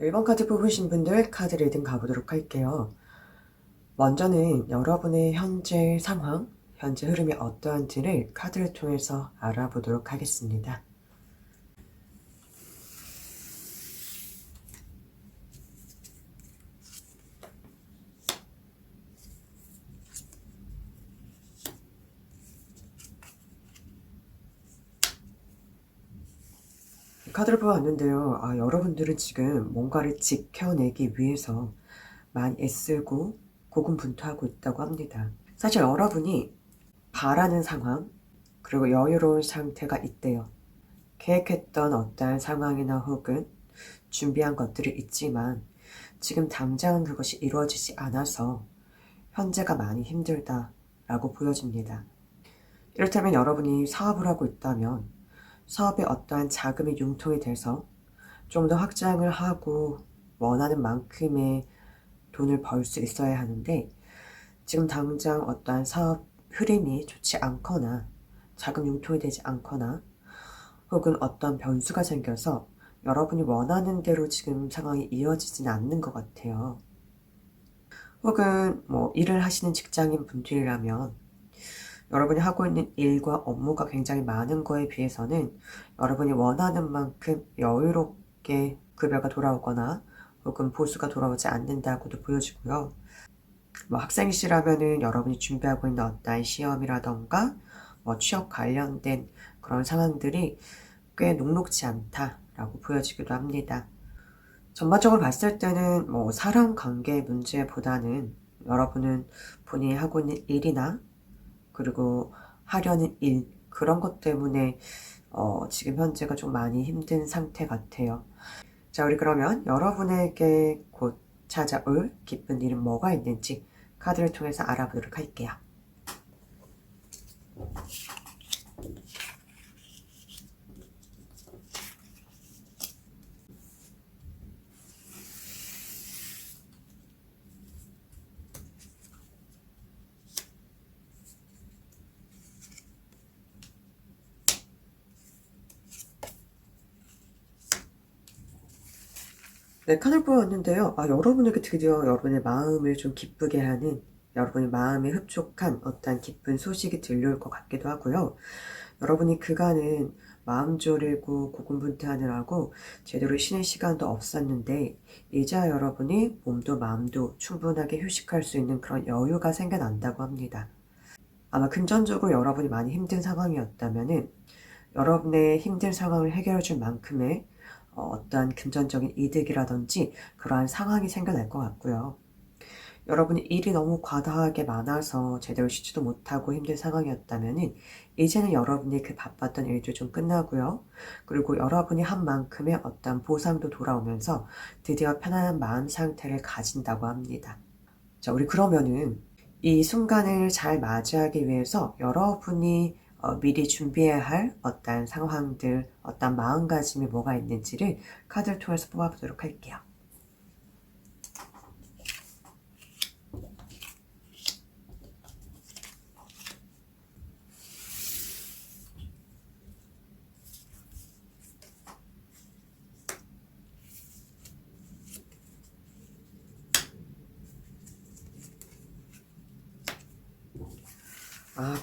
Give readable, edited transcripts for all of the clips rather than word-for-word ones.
1번 카드 뽑으신 분들 카드 리딩 가보도록 할게요. 먼저는 여러분의 현재 상황, 현재 흐름이 어떠한지를 카드를 통해서 알아보도록 하겠습니다. 카드를 보았는데요. 여러분들은 지금 뭔가를 지켜내기 위해서 많이 애쓰고 고군분투하고 있다고 합니다. 사실 여러분이 바라는 상황, 그리고 여유로운 상태가 있대요. 계획했던 어떠한 상황이나 혹은 준비한 것들이 있지만 지금 당장은 그것이 이루어지지 않아서 현재가 많이 힘들다라고 보여집니다. 이를테면 여러분이 사업을 하고 있다면 사업에 어떠한 자금이 융통이 돼서 좀 더 확장을 하고 원하는 만큼의 돈을 벌 수 있어야 하는데 지금 당장 어떠한 사업 흐름이 좋지 않거나 자금 융통이 되지 않거나 혹은 어떤 변수가 생겨서 여러분이 원하는 대로 지금 상황이 이어지지는 않는 것 같아요. 혹은 일을 하시는 직장인 분들이라면 여러분이 하고 있는 일과 업무가 굉장히 많은 거에 비해서는 여러분이 원하는 만큼 여유롭게 급여가 돌아오거나 혹은 보수가 돌아오지 않는다고도 보여지고요. 학생이시라면은 여러분이 준비하고 있는 어떤 시험이라던가 취업 관련된 그런 상황들이 꽤 녹록지 않다라고 보여지기도 합니다. 전반적으로 봤을 때는 사람 관계 문제보다는 여러분은 본인이 하고 있는 일이나 그리고 하려는 일 그런 것 때문에 지금 현재가 좀 많이 힘든 상태 같아요. 자, 우리 그러면 여러분에게 곧 찾아올 기쁜 일은 뭐가 있는지 카드를 통해서 알아보도록 할게요. 네, 카드를 보았는데요. 여러분에게 드디어 여러분의 마음을 좀 기쁘게 하는 여러분의 마음에 흡족한 어떤 기쁜 소식이 들려올 것 같기도 하고요. 여러분이 그간은 마음 졸이고 고군분투하느라고 제대로 쉬는 시간도 없었는데 이제야 여러분이 몸도 마음도 충분하게 휴식할 수 있는 그런 여유가 생겨난다고 합니다. 아마 금전적으로 여러분이 많이 힘든 상황이었다면은 여러분의 힘든 상황을 해결해 줄 만큼의 어떠한 금전적인 이득이라든지 그러한 상황이 생겨날 것 같고요. 여러분이 일이 너무 과다하게 많아서 제대로 쉬지도 못하고 힘든 상황이었다면은 이제는 여러분이 그 바빴던 일도 좀 끝나고요. 그리고 여러분이 한 만큼의 어떤 보상도 돌아오면서 드디어 편안한 마음 상태를 가진다고 합니다. 자, 우리 그러면은 이 순간을 잘 맞이하기 위해서 여러분이 미리 준비해야 할 어떤 상황들, 어떤 마음가짐이 뭐가 있는지를 카드를 통해서 뽑아보도록 할게요.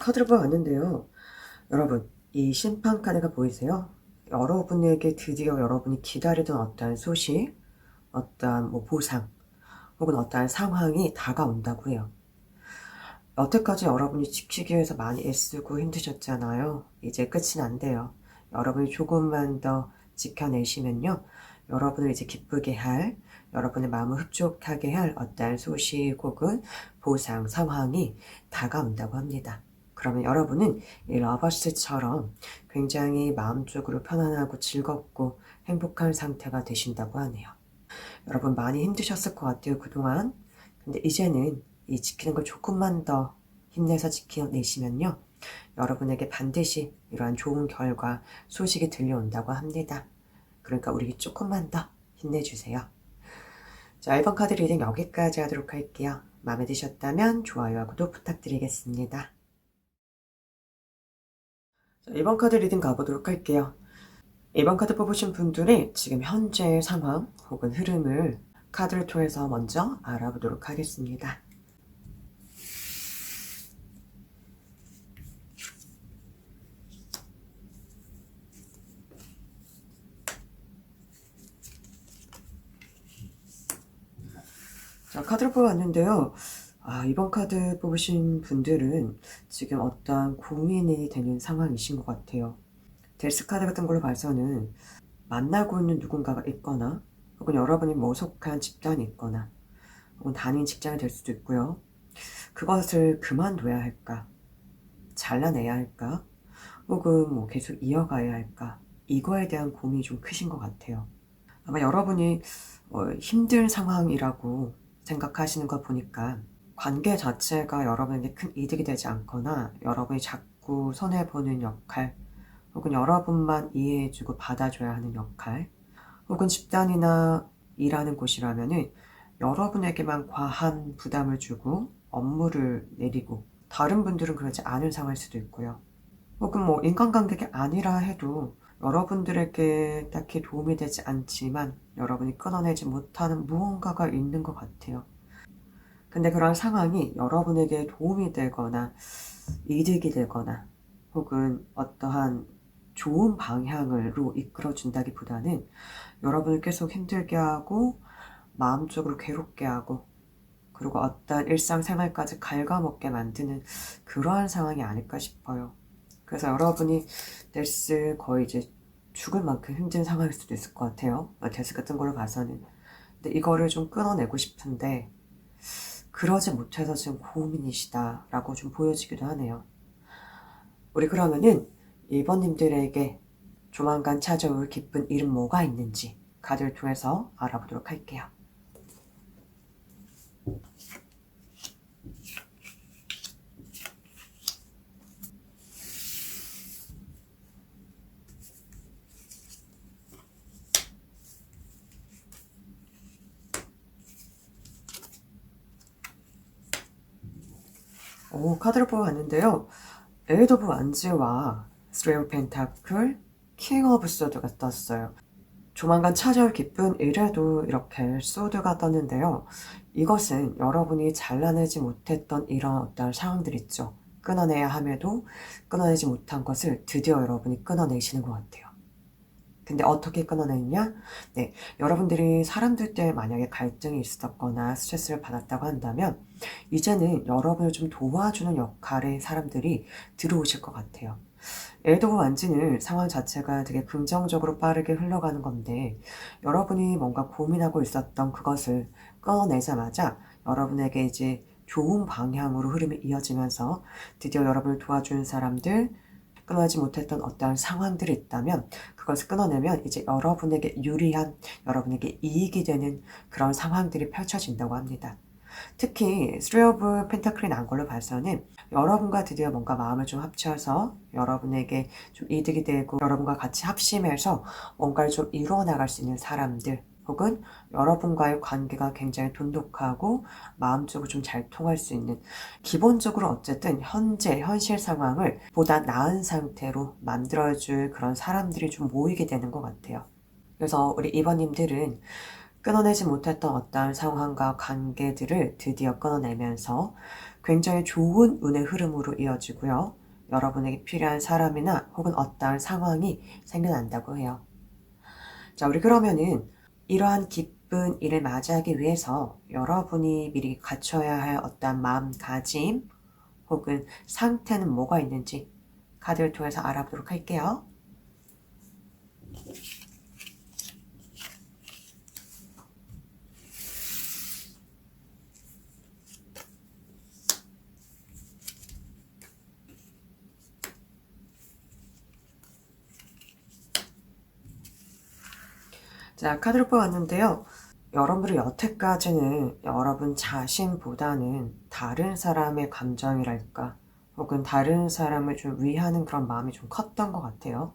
카드를 뽑았는데요. 여러분, 이 심판 카드가 보이세요? 여러분에게 드디어 여러분이 기다리던 어떠한 소식, 어떠한 보상, 혹은 어떠한 상황이 다가온다고 해요. 여태까지 여러분이 지키기 위해서 많이 애쓰고 힘드셨잖아요. 이제 끝이 난대요. 여러분이 조금만 더 지켜내시면요. 여러분을 이제 기쁘게 할, 여러분의 마음을 흡족하게 할 어떠한 소식 혹은 보상 상황이 다가온다고 합니다. 그러면 여러분은 이 러버스처럼 굉장히 마음적으로 편안하고 즐겁고 행복한 상태가 되신다고 하네요. 여러분 많이 힘드셨을 것 같아요, 그동안. 근데 이제는 이 지키는 걸 조금만 더 힘내서 지켜내시면요. 여러분에게 반드시 이러한 좋은 결과, 소식이 들려온다고 합니다. 그러니까 우리 조금만 더 힘내주세요. 자, 1번 카드 리딩 여기까지 하도록 할게요. 마음에 드셨다면 좋아요와 구독 부탁드리겠습니다. 자, 2번 카드 리딩 가보도록 할게요. 이번 카드 뽑으신 분들의 지금 현재 상황 혹은 흐름을 카드를 통해서 먼저 알아보도록 하겠습니다. 자, 카드를 뽑았는데요. 이번 카드 뽑으신 분들은 지금 어떠한 고민이 되는 상황이신 것 같아요. 데스 카드 같은 걸로 봐서는 만나고 있는 누군가가 있거나 혹은 여러분이 속한 집단이 있거나 혹은 다닌 직장이 될 수도 있고요. 그것을 그만둬야 할까? 잘라내야 할까? 혹은 계속 이어가야 할까? 이거에 대한 고민이 좀 크신 것 같아요. 아마 여러분이 힘든 상황이라고 생각하시는 거 보니까 관계 자체가 여러분에게 큰 이득이 되지 않거나 여러분이 자꾸 손해보는 역할 혹은 여러분만 이해해주고 받아줘야 하는 역할 혹은 집단이나 일하는 곳이라면은 여러분에게만 과한 부담을 주고 업무를 내리고 다른 분들은 그러지 않은 상황일 수도 있고요. 혹은 인간관계가 아니라 해도 여러분들에게 딱히 도움이 되지 않지만 여러분이 끊어내지 못하는 무언가가 있는 것 같아요. 근데 그런 상황이 여러분에게 도움이 되거나 이득이 되거나 혹은 어떠한 좋은 방향으로 이끌어준다기보다는 여러분을 계속 힘들게 하고 마음적으로 괴롭게 하고 그리고 어떤 일상생활까지 갉아먹게 만드는 그러한 상황이 아닐까 싶어요. 그래서 여러분이 데스 거의 이제 죽을 만큼 힘든 상황일 수도 있을 것 같아요. 데스 같은 걸로 봐서는. 근데 이거를 좀 끊어내고 싶은데 그러지 못해서 지금 고민이시다라고 좀 보여지기도 하네요. 우리 그러면은 1번님들에게 조만간 찾아올 기쁜 일은 뭐가 있는지 카드를 통해서 알아보도록 할게요. 카드를 뽑아봤는데요. 에이드 오브 완즈와 스리 오브 펜타클, 킹 오브 소드가 떴어요. 조만간 찾아올 기쁜 일에도 이렇게 소드가 떴는데요. 이것은 여러분이 잘라내지 못했던 이런 어떤 상황들 있죠. 끊어내야 함에도 끊어내지 못한 것을 드디어 여러분이 끊어내시는 것 같아요. 근데 어떻게 끊어내느냐? 네, 여러분들이 사람들 때 만약에 갈등이 있었거나 스트레스를 받았다고 한다면 이제는 여러분을 좀 도와주는 역할의 사람들이 들어오실 것 같아요. 예를 들어 완지는 상황 자체가 되게 긍정적으로 빠르게 흘러가는 건데 여러분이 뭔가 고민하고 있었던 그것을 끊어내자마자 여러분에게 이제 좋은 방향으로 흐름이 이어지면서 드디어 여러분을 도와주는 사람들, 끊어내지 못했던 어떠한 상황들이 있다면 그것을 끊어내면 이제 여러분에게 유리한, 여러분에게 이익이 되는 그런 상황들이 펼쳐진다고 합니다. 특히 스리 오브 펜타클이 난 걸로 봐서는 여러분과 드디어 뭔가 마음을 좀 합쳐서 여러분에게 좀 이득이 되고 여러분과 같이 합심해서 뭔가를 좀 이루어 나갈 수 있는 사람들 혹은 여러분과의 관계가 굉장히 돈독하고 마음적으로 좀 잘 통할 수 있는 기본적으로 어쨌든 현재 현실 상황을 보다 나은 상태로 만들어줄 그런 사람들이 좀 모이게 되는 것 같아요. 그래서 우리 이번님들은 끊어내지 못했던 어떤 상황과 관계들을 드디어 끊어내면서 굉장히 좋은 운의 흐름으로 이어지고요. 여러분에게 필요한 사람이나 혹은 어떠한 상황이 생겨난다고 해요. 자, 우리 그러면은 이러한 기쁜 일을 맞이하기 위해서 여러분이 미리 갖춰야 할 어떠한 마음가짐 혹은 상태는 뭐가 있는지 카드를 통해서 알아보도록 할게요. 자, 카드를 뽑았는데요. 여러분들이 여태까지는 여러분 자신보다는 다른 사람의 감정이랄까 혹은 다른 사람을 좀 위하는 그런 마음이 좀 컸던 것 같아요.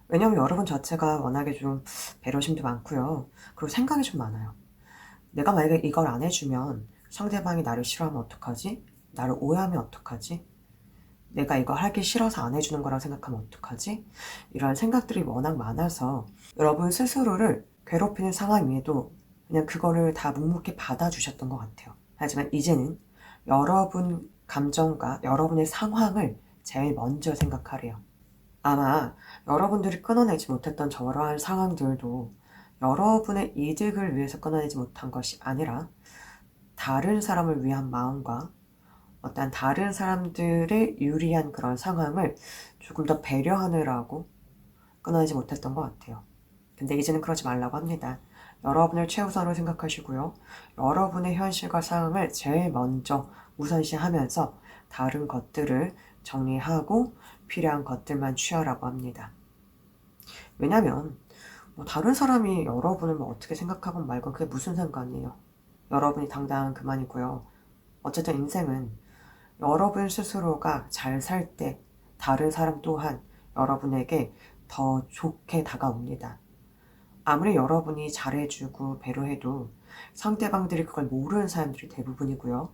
왜냐면 여러분 자체가 워낙에 좀 배려심도 많고요. 그리고 생각이 좀 많아요. 내가 만약에 이걸 안 해주면 상대방이 나를 싫어하면 어떡하지? 나를 오해하면 어떡하지? 내가 이거 하기 싫어서 안 해주는 거라고 생각하면 어떡하지? 이런 생각들이 워낙 많아서 여러분 스스로를 괴롭히는 상황임에도 그냥 그거를 다 묵묵히 받아주셨던 것 같아요. 하지만 이제는 여러분 감정과 여러분의 상황을 제일 먼저 생각하래요. 아마 여러분들이 끊어내지 못했던 저러한 상황들도 여러분의 이득을 위해서 끊어내지 못한 것이 아니라 다른 사람을 위한 마음과 어떤 다른 사람들의 유리한 그런 상황을 조금 더 배려하느라고 끊어내지 못했던 것 같아요. 근데 이제는 그러지 말라고 합니다. 여러분을 최우선으로 생각하시고요. 여러분의 현실과 상황을 제일 먼저 우선시하면서 다른 것들을 정리하고 필요한 것들만 취하라고 합니다. 왜냐면 뭐 다른 사람이 여러분을 뭐 어떻게 생각하건 말건 그게 무슨 상관이에요. 여러분이 당당한 그만이고요. 어쨌든 인생은 여러분 스스로가 잘 살 때 다른 사람 또한 여러분에게 더 좋게 다가옵니다. 아무리 여러분이 잘해주고 배려해도 상대방들이 그걸 모르는 사람들이 대부분이고요.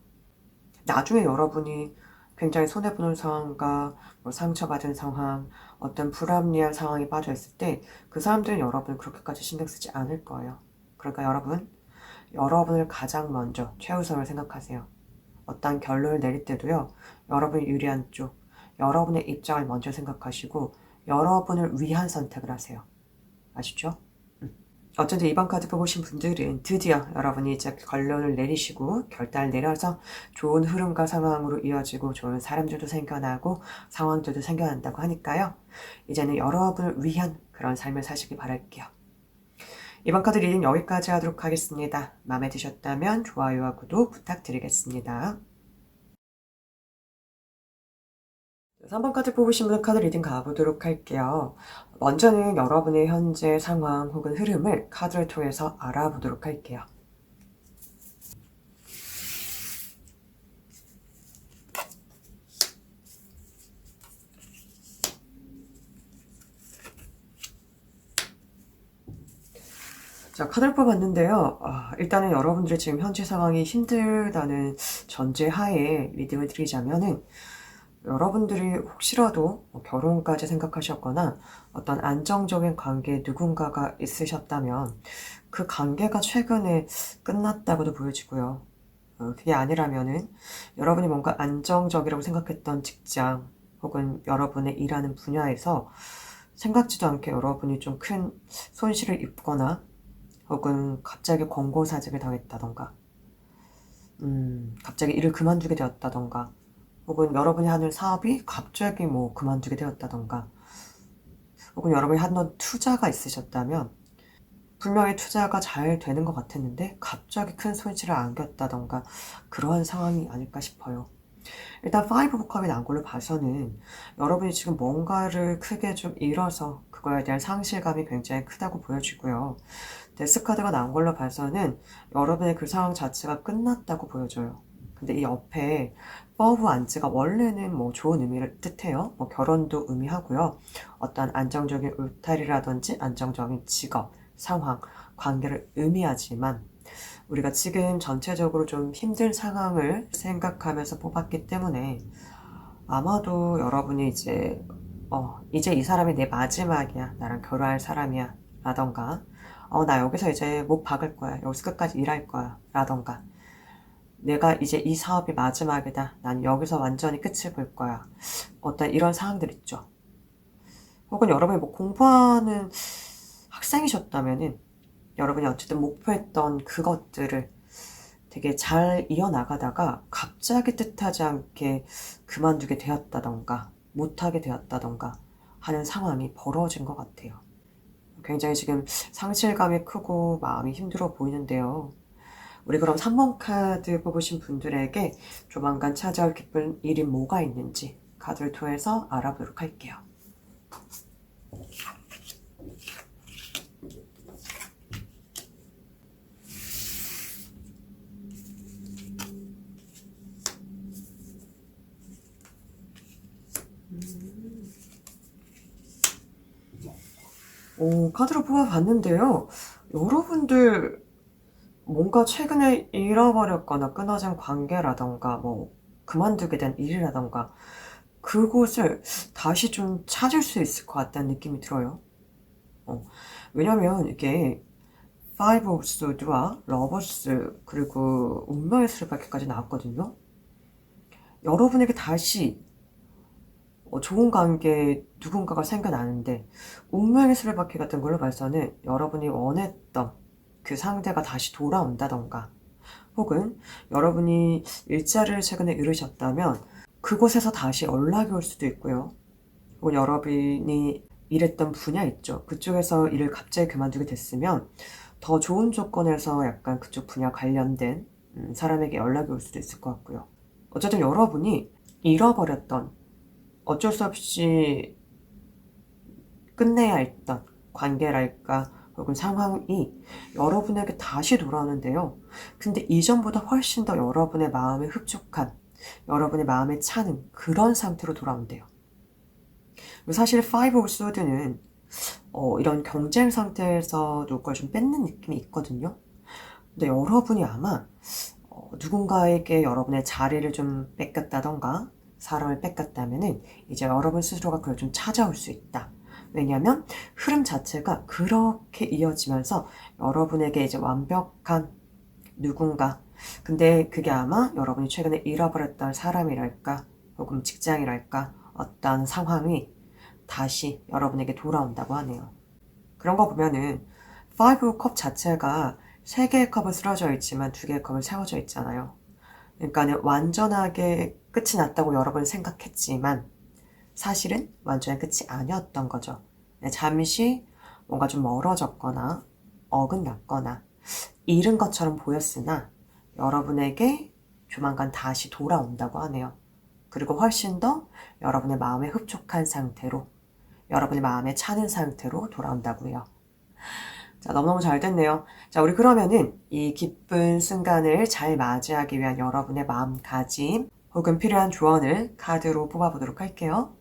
나중에 여러분이 굉장히 손해보는 상황과 뭐 상처받은 상황, 어떤 불합리한 상황에 빠져있을 때 그 사람들은 여러분을 그렇게까지 신경 쓰지 않을 거예요. 그러니까 여러분, 여러분을 가장 먼저 최우선을 생각하세요. 어떤 결론을 내릴 때도요, 여러분이 유리한 쪽, 여러분의 입장을 먼저 생각하시고 여러분을 위한 선택을 하세요. 아시죠? 어쩐지 이번 카드 뽑으신 분들은 드디어 여러분이 이제 결론을 내리시고 결단을 내려서 좋은 흐름과 상황으로 이어지고 좋은 사람들도 생겨나고 상황들도 생겨난다고 하니까요. 이제는 여러분을 위한 그런 삶을 사시길 바랄게요. 이번 카드 리딩 여기까지 하도록 하겠습니다. 마음에 드셨다면 좋아요와 구독 부탁드리겠습니다. 3번 카드 뽑으신 분 카드 리딩 가보도록 할게요. 먼저는 여러분의 현재 상황 혹은 흐름을 카드를 통해서 알아보도록 할게요. 자, 카드를 뽑았는데요. 일단은 여러분들의 지금 현재 상황이 힘들다는 전제하에 리딩을 드리자면은 여러분들이 혹시라도 결혼까지 생각하셨거나 어떤 안정적인 관계에 누군가가 있으셨다면 그 관계가 최근에 끝났다고도 보여지고요. 그게 아니라면은 여러분이 뭔가 안정적이라고 생각했던 직장 혹은 여러분의 일하는 분야에서 생각지도 않게 여러분이 좀 큰 손실을 입거나 혹은 갑자기 권고사직을 당했다던가 갑자기 일을 그만두게 되었다던가 혹은 여러분이 하는 사업이 갑자기 뭐 그만두게 되었다던가 혹은 여러분이 하던 투자가 있으셨다면 분명히 투자가 잘 되는 것 같았는데 갑자기 큰 손실을 안겼다던가 그러한 상황이 아닐까 싶어요. 일단 5 오브 컵이 나온 걸로 봐서는 여러분이 지금 뭔가를 크게 좀 잃어서 그거에 대한 상실감이 굉장히 크다고 보여지고요. 데스 카드가 나온 걸로 봐서는 여러분의 그 상황 자체가 끝났다고 보여져요. 근데 이 옆에 퍼브 안즈가 원래는 뭐 좋은 의미를 뜻해요. 뭐 결혼도 의미하고요. 어떤 안정적인 울타리라든지 안정적인 직업, 상황, 관계를 의미하지만 우리가 지금 전체적으로 좀 힘든 상황을 생각하면서 뽑았기 때문에 아마도 여러분이 이제 이제 이 사람이 내 마지막이야. 나랑 결혼할 사람이야. 라던가 나 여기서 이제 못 박을 거야. 여기서 끝까지 일할 거야. 라던가 내가 이제 이 사업이 마지막이다. 난 여기서 완전히 끝을 볼 거야. 어떤 이런 상황들 있죠. 혹은 여러분이 뭐 공부하는 학생이셨다면은 여러분이 어쨌든 목표했던 그것들을 되게 잘 이어나가다가 갑자기 뜻하지 않게 그만두게 되었다던가 못하게 되었다던가 하는 상황이 벌어진 것 같아요. 굉장히 지금 상실감이 크고 마음이 힘들어 보이는데요. 우리 그럼 3번 카드 뽑으신 분들에게 조만간 찾아올 기쁜 일이 뭐가 있는지 카드를 통해서 알아보도록 할게요. 카드를 뽑아봤는데요. 여러분들 뭔가 최근에 잃어버렸거나 끊어진 관계라던가 뭐 그만두게 된 일이라던가 그곳을 다시 좀 찾을 수 있을 것 같다는 느낌이 들어요. 왜냐면 이게 파이브 오브 소드와 러버스 그리고 운명의 수레바퀴까지 나왔거든요. 여러분에게 다시 좋은 관계 누군가가 생겨나는데 운명의 수레바퀴 같은 걸로 봐서는 여러분이 원했던 그 상대가 다시 돌아온다던가 혹은 여러분이 일자리를 최근에 잃으셨다면 그곳에서 다시 연락이 올 수도 있고요. 혹은 여러분이 일했던 분야 있죠. 그쪽에서 일을 갑자기 그만두게 됐으면 더 좋은 조건에서 약간 그쪽 분야 관련된 사람에게 연락이 올 수도 있을 것 같고요. 어쨌든 여러분이 잃어버렸던 어쩔 수 없이 끝내야 했던 관계랄까 혹은 상황이 여러분에게 다시 돌아오는데요. 근데 이전보다 훨씬 더 여러분의 마음에 흡족한 여러분의 마음에 차는 그런 상태로 돌아온대요. 사실 파이브 오브 소드는 이런 경쟁 상태에서 누굴 좀 뺏는 느낌이 있거든요. 근데 여러분이 아마 누군가에게 여러분의 자리를 좀 뺏겼다던가 사람을 뺏겼다면은 이제 여러분 스스로가 그걸 좀 찾아올 수 있다. 왜냐하면 흐름 자체가 그렇게 이어지면서 여러분에게 이제 완벽한 누군가 근데 그게 아마 여러분이 최근에 잃어버렸던 사람이랄까 혹은 직장이랄까 어떤 상황이 다시 여러분에게 돌아온다고 하네요. 그런 거 보면은 파이브 컵 자체가 세 개의 컵은 쓰러져 있지만 두 개의 컵은 세워져 있잖아요. 그러니까 완전하게 끝이 났다고 여러분 생각했지만 사실은 완전히 끝이 아니었던 거죠. 잠시 뭔가 좀 멀어졌거나 어긋났거나 잃은 것처럼 보였으나 여러분에게 조만간 다시 돌아온다고 하네요. 그리고 훨씬 더 여러분의 마음에 흡족한 상태로 여러분의 마음에 차는 상태로 돌아온다고 해요. 자, 너무너무 잘 됐네요. 자, 우리 그러면은 이 기쁜 순간을 잘 맞이하기 위한 여러분의 마음가짐 혹은 필요한 조언을 카드로 뽑아보도록 할게요.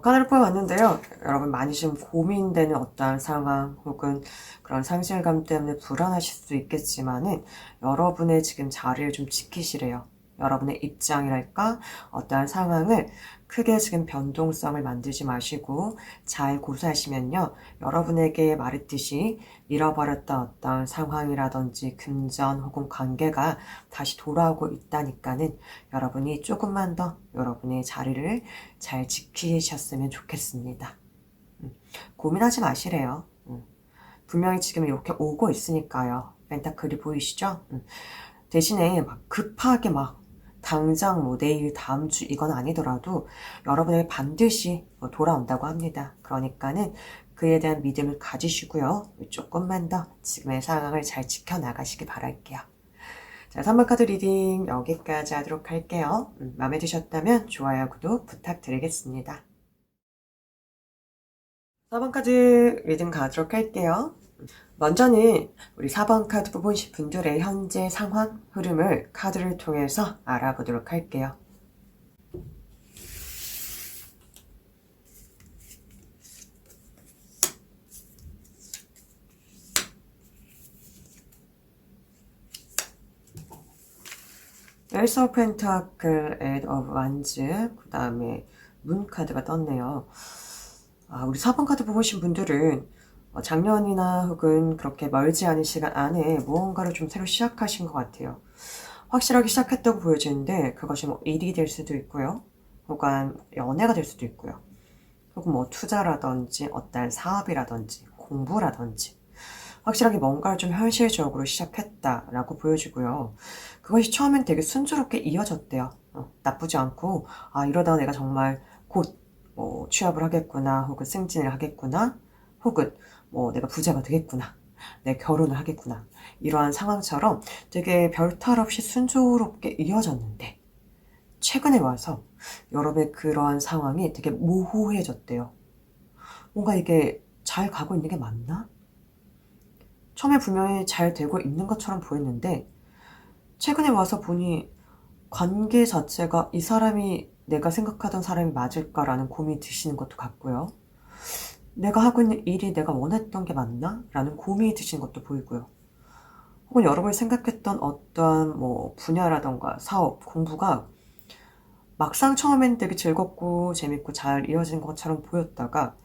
카드를 뽑아봤는데요. 여러분 많이 지금 고민되는 어떠한 상황 혹은 그런 상실감 때문에 불안하실 수도 있겠지만은 여러분의 지금 자리를 좀 지키시래요. 여러분의 입장이랄까 어떠한 상황을 크게 지금 변동성을 만들지 마시고 잘 고수하시면요. 여러분에게 말했듯이 잃어버렸던 어떤 상황이라든지 금전 혹은 관계가 다시 돌아오고 있다니까는 여러분이 조금만 더 여러분의 자리를 잘 지키셨으면 좋겠습니다. 고민하지 마시래요. 분명히 지금 이렇게 오고 있으니까요. 펜타클이 보이시죠? 대신에 막 급하게 막 당장 뭐 내일 다음 주 이건 아니더라도 여러분에게 반드시 돌아온다고 합니다. 그러니까는 그에 대한 믿음을 가지시고요. 조금만 더 지금의 상황을 잘 지켜나가시기 바랄게요. 자, 3번 카드 리딩 여기까지 하도록 할게요. 마음에 드셨다면 좋아요, 구독 부탁드리겠습니다. 4번 카드 리딩 가도록 할게요. 먼저는 우리 4번 카드 뽑으신 분들의 현재 상황, 흐름을 카드를 통해서 알아보도록 할게요. 에이스 오브 펜타클, 에이드 오브 완즈, 그 다음에 문 카드가 떴네요. 우리 4번 카드 뽑으신 분들은 작년이나 혹은 그렇게 멀지 않은 시간 안에 무언가를 좀 새로 시작하신 것 같아요. 확실하게 시작했다고 보여지는데 그것이 뭐 일이 될 수도 있고요. 혹은 연애가 될 수도 있고요. 혹은 뭐 투자라든지 어떤 사업이라든지 공부라든지 확실하게 뭔가를 좀 현실적으로 시작했다라고 보여지고요. 그것이 처음엔 되게 순조롭게 이어졌대요. 나쁘지 않고 이러다 내가 정말 곧 뭐 취업을 하겠구나 혹은 승진을 하겠구나 혹은 뭐 내가 부자가 되겠구나 내 결혼을 하겠구나 이러한 상황처럼 되게 별탈 없이 순조롭게 이어졌는데 최근에 와서 여러분의 그러한 상황이 되게 모호해졌대요. 뭔가 이게 잘 가고 있는 게 맞나? 처음에 분명히 잘 되고 있는 것처럼 보였는데 최근에 와서 보니 관계 자체가 이 사람이 내가 생각하던 사람이 맞을까라는 고민이 드시는 것도 같고요. 내가 하고 있는 일이 내가 원했던 게 맞나? 라는 고민이 드시는 것도 보이고요. 혹은 여러분이 생각했던 어떠한 뭐 분야라던가 사업, 공부가 막상 처음엔 되게 즐겁고 재밌고 잘 이어지는 것처럼 보였다가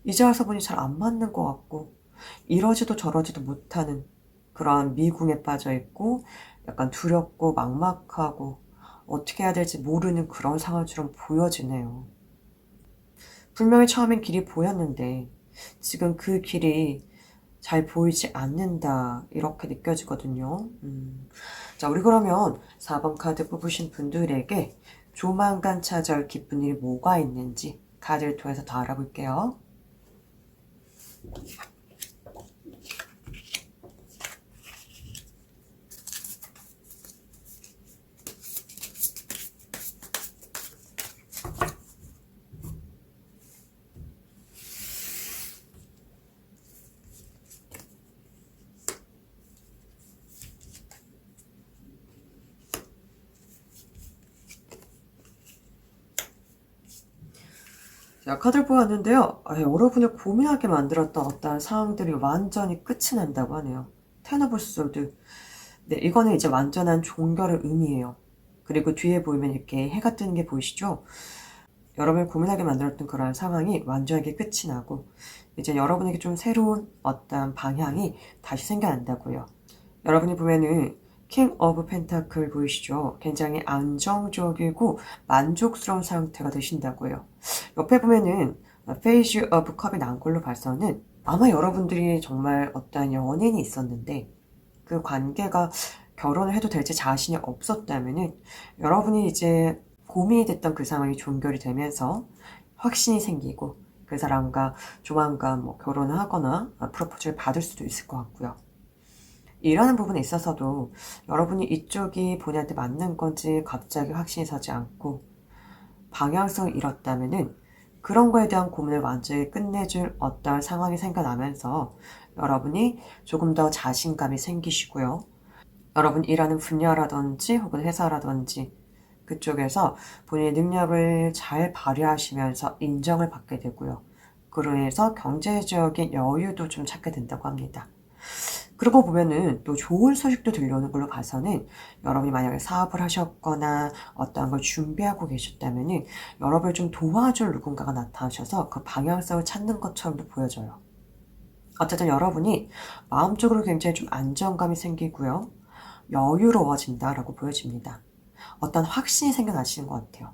이제 와서 보니 잘 안 맞는 것 같고 이러지도 저러지도 못하는 그런 미궁에 빠져 있고 약간 두렵고 막막하고 어떻게 해야 될지 모르는 그런 상황처럼 보여지네요. 분명히 처음엔 길이 보였는데 지금 그 길이 잘 보이지 않는다 이렇게 느껴지거든요. 자, 우리 그러면 4번 카드 뽑으신 분들에게 조만간 찾아올 기쁜 일이 뭐가 있는지 카드를 통해서 더 알아볼게요. 자, 카드를 보았는데요. 여러분을 고민하게 만들었던 어떤 상황들이 완전히 끝이 난다고 하네요. 텐 오브 소드. 네, 이거는 이제 완전한 종결을 의미해요. 그리고 뒤에 보이면 이렇게 해가 뜨는 게 보이시죠? 여러분을 고민하게 만들었던 그런 상황이 완전하게 끝이 나고 이제 여러분에게 좀 새로운 어떤 방향이 다시 생겨난다고요. 여러분이 보면은 킹 오브 펜타클 보이시죠? 굉장히 안정적이고 만족스러운 상태가 되신다고요. 옆에 보면은 페이지 오브 컵이 나온 걸로 봐서는 아마 여러분들이 정말 어떤 연인이 있었는데 그 관계가 결혼을 해도 될지 자신이 없었다면은 여러분이 이제 고민이 됐던 그 상황이 종결이 되면서 확신이 생기고 그 사람과 조만간 뭐 결혼을 하거나 프로포즈를 받을 수도 있을 것 같고요. 일하는 부분에 있어서도 여러분이 이쪽이 본인한테 맞는 건지 갑자기 확신이 서지 않고 방향성을 잃었다면은 그런 거에 대한 고민을 완전히 끝내줄 어떤 상황이 생겨나면서 여러분이 조금 더 자신감이 생기시고요. 여러분 일하는 분야라든지 혹은 회사라든지 그쪽에서 본인의 능력을 잘 발휘하시면서 인정을 받게 되고요. 그로 인해서 경제적인 여유도 좀 찾게 된다고 합니다. 그러고 보면은 또 좋은 소식도 들려오는 걸로 봐서는 여러분이 만약에 사업을 하셨거나 어떠한 걸 준비하고 계셨다면은 여러분을 좀 도와줄 누군가가 나타나셔서 그 방향성을 찾는 것처럼도 보여져요. 어쨌든 여러분이 마음적으로 굉장히 좀 안정감이 생기고요. 여유로워진다라고 보여집니다. 어떤 확신이 생겨나시는 것 같아요.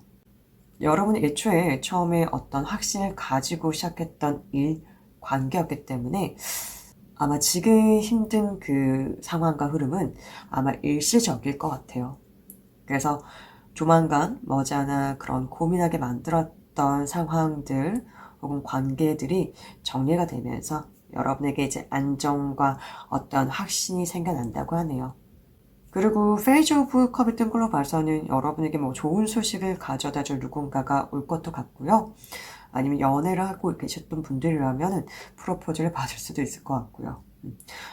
여러분이 애초에 처음에 어떤 확신을 가지고 시작했던 일, 관계였기 때문에 아마 지금 힘든 그 상황과 흐름은 아마 일시적일 것 같아요. 그래서 조만간 머지않아 그런 고민하게 만들었던 상황들 혹은 관계들이 정리가 되면서 여러분에게 이제 안정과 어떤 확신이 생겨난다고 하네요. 그리고 페이지 오브 컵이 뜬 걸로 봐서는 여러분에게 뭐 좋은 소식을 가져다 줄 누군가가 올 것도 같고요. 아니면 연애를 하고 계셨던 분들이라면 프로포즈를 받을 수도 있을 것 같고요.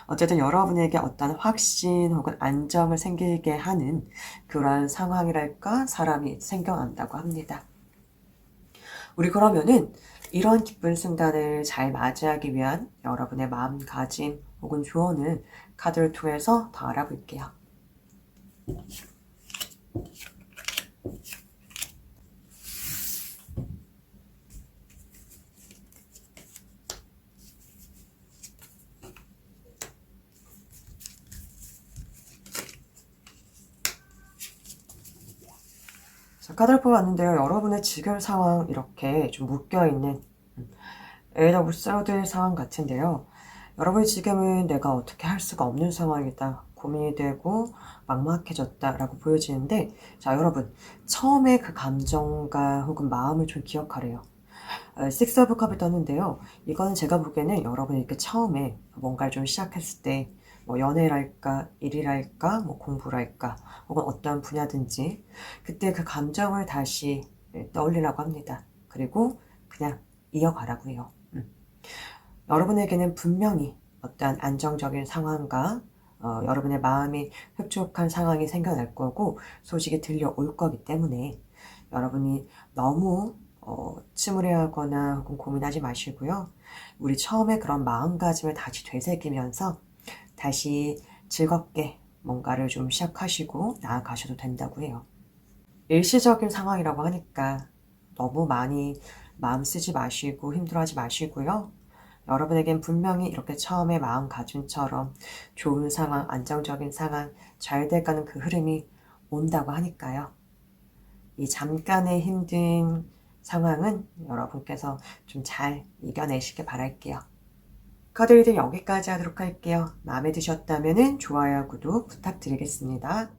어쨌든 여러분에게 어떤 확신 혹은 안정을 생기게 하는 그러한 상황이랄까 사람이 생겨난다고 합니다. 우리 그러면은 이런 기쁜 순간을 잘 맞이하기 위한 여러분의 마음가짐 혹은 조언을 카드를 통해서 더 알아볼게요. 자, 카드를 뽑았는데요. 여러분의 지금 상황 이렇게 좀 묶여있는 에이더 무서워들 상황 같은데요. 여러분이 지금은 내가 어떻게 할 수가 없는 상황이다. 고민이 되고 막막해졌다라고 보여지는데 자, 여러분 처음에 그 감정과 혹은 마음을 좀 기억하래요. 식스 오브 컵이 떴는데요. 이거는 제가 보기에는 여러분이 이렇게 처음에 뭔가를 좀 시작했을 때 뭐 연애랄까, 일이랄까, 뭐 공부랄까, 혹은 어떠한 분야든지 그때 그 감정을 다시 떠올리라고 합니다. 그리고 그냥 이어가라고 해요. 여러분에게는 분명히 어떠한 안정적인 상황과 여러분의 마음이 흡족한 상황이 생겨날 거고 소식이 들려올 거기 때문에 여러분이 너무 침울해하거나 혹은 고민하지 마시고요. 우리 처음에 그런 마음가짐을 다시 되새기면서 다시 즐겁게 뭔가를 좀 시작하시고 나아가셔도 된다고 해요. 일시적인 상황이라고 하니까 너무 많이 마음 쓰지 마시고 힘들어하지 마시고요. 여러분에겐 분명히 이렇게 처음에 마음가짐처럼 좋은 상황, 안정적인 상황, 잘 돼가는 그 흐름이 온다고 하니까요. 이 잠깐의 힘든 상황은 여러분께서 좀 잘 이겨내시길 바랄게요. 카드 리딩 여기까지 하도록 할게요. 마음에 드셨다면 좋아요, 구독 부탁드리겠습니다.